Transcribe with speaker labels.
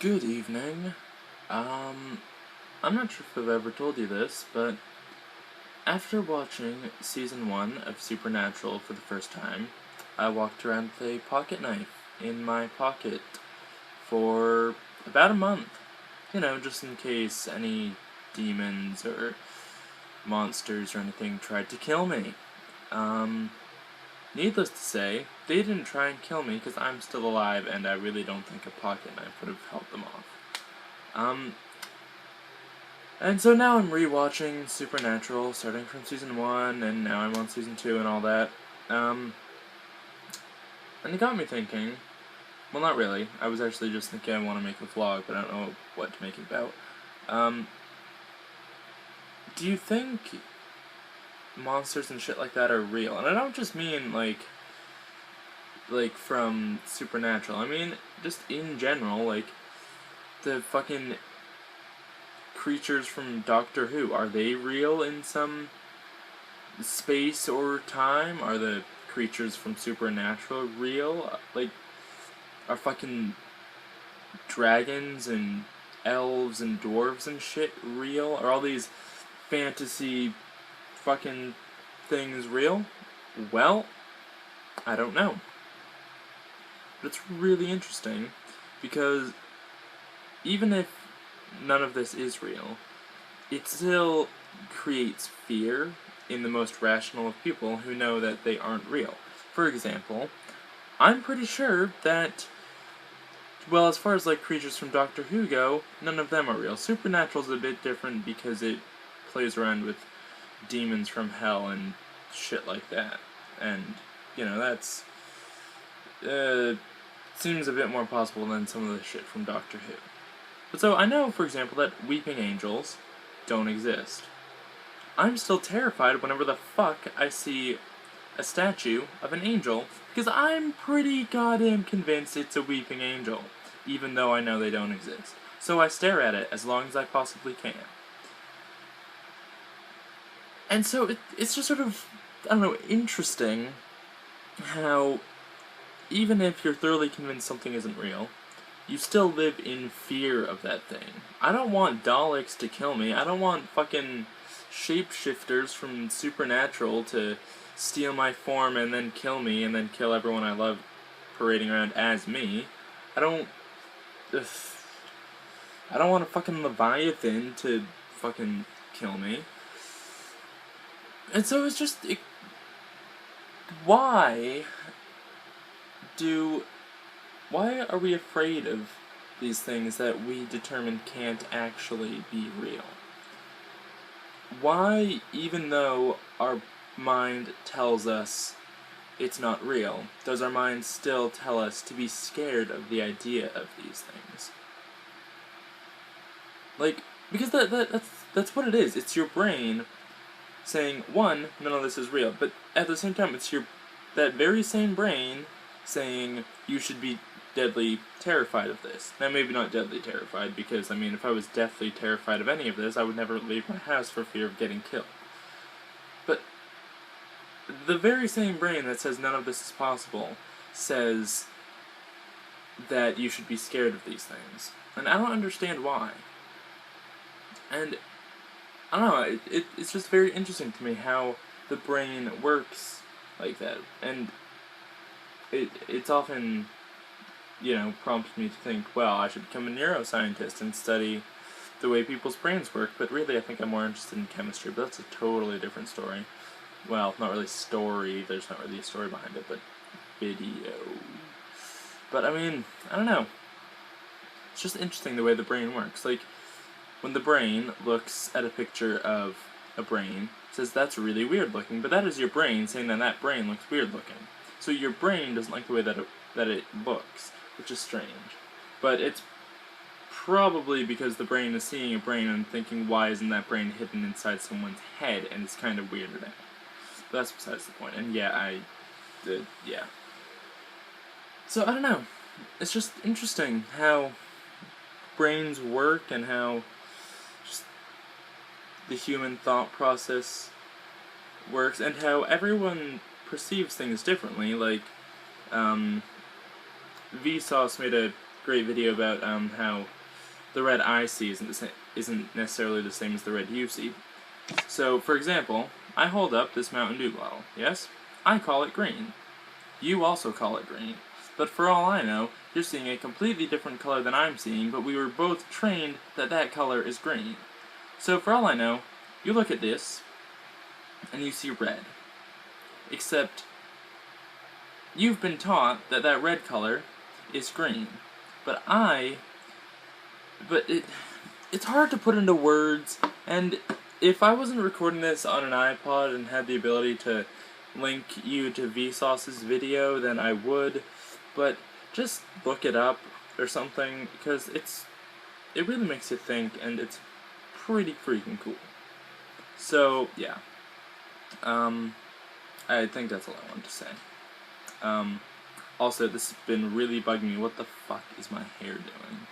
Speaker 1: Good evening. I'm not sure if I've ever told you this, but after watching season 1 of Supernatural for the first time, I walked around with a pocket knife in my pocket for about a month. You know, just in case any demons or monsters or anything tried to kill me. Needless to say, they didn't try and kill me because I'm still alive and I really don't think a pocket knife would have helped them off. And so now I'm rewatching Supernatural, starting from season 1, and now I'm on season 2 and all that. And it got me thinking, well, not really, I was actually just thinking I want to make a vlog, but I don't know what to make it about. Do you think monsters and shit like that are real? And I don't just mean, like from Supernatural, I mean, just in general, like, the fucking creatures from Doctor Who, are they real in some space or time? Are the creatures from Supernatural real? Like, are fucking dragons and elves and dwarves and shit real? Are all these fantasy fucking things real? Well, I don't know. But it's really interesting, because even if none of this is real, it still creates fear in the most rational of people who know that they aren't real. For example, I'm pretty sure that, well, as far as like creatures from Doctor Who go, none of them are real. Supernatural's a bit different because it plays around with demons from hell and shit like that. And, you know, that's seems a bit more possible than some of the shit from Doctor Who. But so I know, for example, that weeping angels don't exist. I'm still terrified whenever the fuck I see a statue of an angel, because I'm pretty goddamn convinced it's a weeping angel, even though I know they don't exist. So I stare at it as long as I possibly can. And so it's just sort of, I don't know, interesting how even if you're thoroughly convinced something isn't real, you still live in fear of that thing. I don't want Daleks to kill me. I don't want fucking shapeshifters from Supernatural to steal my form and then kill me and then kill everyone I love parading around as me. I don't want a fucking Leviathan to fucking kill me. And so it's just, why are we afraid of these things that we determine can't actually be real? Why, even though our mind tells us it's not real, does our mind still tell us to be scared of the idea of these things? Like, because that's what it is. It's your brain saying, one, none of this is real, but at the same time, it's that very same brain saying you should be deadly terrified of this. Now, maybe not deadly terrified, because, I mean, if I was deathly terrified of any of this, I would never leave my house for fear of getting killed. But the very same brain that says none of this is possible says that you should be scared of these things. And I don't understand why. And I don't know, it's just very interesting to me how the brain works like that. And it's often, you know, prompts me to think, well, I should become a neuroscientist and study the way people's brains work, but really I think I'm more interested in chemistry, but that's a totally different story. Well, not really story, there's not really a story behind it, but video. But I mean, I don't know. It's just interesting the way the brain works. Like, when the brain looks at a picture of a brain, it says that's really weird looking, but that is your brain saying that brain looks weird looking. So your brain doesn't like the way that it looks, which is strange. But it's probably because the brain is seeing a brain and thinking, why isn't that brain hidden inside someone's head, and it's kind of weirded out. But that's besides the point. And yeah, yeah. So, I don't know. It's just interesting how brains work and how just the human thought process works, and how everyone perceives things differently. Like, Vsauce made a great video about how the red I see isn't necessarily the same as the red you see. So, for example, I hold up this Mountain Dew bottle, yes? I call it green. You also call it green. But for all I know, you're seeing a completely different color than I'm seeing, but we were both trained that that color is green. So for all I know, you look at this, and you see red. Except, you've been taught that that red color is green. But it's hard to put into words, and if I wasn't recording this on an iPod and had the ability to link you to Vsauce's video, then I would, but just look it up or something, because it really makes you think, and it's pretty freaking cool. So, yeah. I think that's all I wanted to say. Also, this has been really bugging me. What the fuck is my hair doing?